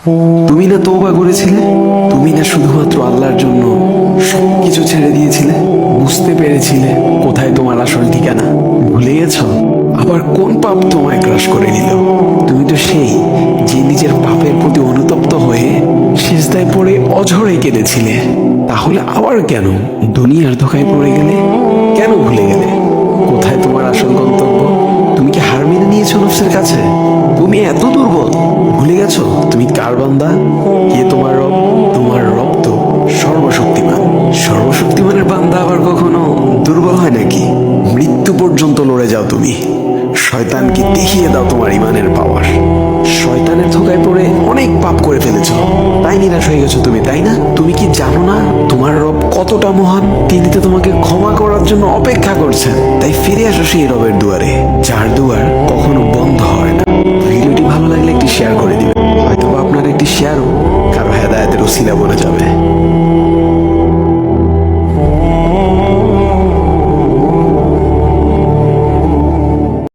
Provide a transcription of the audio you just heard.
তুমি না তওবা করেছিলে? তুমি না শুধুমাত্র আল্লাহর জন্য সবকিছু ছেড়ে দিয়েছিলে? বুঝতে পেরেছিলে কোথায় তোমার আসল ঠিকানা? ভুলে গেছ? আবার কোন পাপ তোমায় গ্রাস করে নিল? তুমি তো সেই যে নিজের পাপের প্রতি অনুতপ্ত হয়ে সিজদায় পড়ে অঝরে কেঁদেছিলে। তাহলে আবার কেন দুনিয়ার ধোকায় পড়ে গেলে? কেন ভুলে গেলে কোথায় তোমার আসল গন্তব্য? তুমি কি হার মেনে নিয়েছো নফসের কাছে? তুমি এত দুর্বল, ভুলে গেছো তুমি কার বান্দা? কে তোমার রব? তোমার রব তো সর্বশক্তিমান। সর্বশক্তিমানের বান্দা আবার কখনো দুর্বল হয় নাকি? মৃত্যু পর্যন্ত লড়ে যাও তুমি। শয়তানকে দেখিয়ে দাও তোমার ইমানের পাওয়ার। শয়তানের ধোকায় পড়ে অনেক পাপ করে ফেলেছো, তাই নিরাশ হয়ে গেছো তুমি, তাই না? তুমি কি জানো না তোমার রব কতটা মহান? তিনি তো তোমাকে ক্ষমা করার জন্য অপেক্ষা করছেন। তাই ফিরে আসো সেই রবের দুয়ারে, যার দুয়ার কখনো বন্ধ হয় না। ভিডিওটি ভালো লাগলে একটি শেয়ার করে দিবেন, হয়তো আপনার একটি শেয়ারও কারো হেদায়েতের উসিলা বনে যাবে।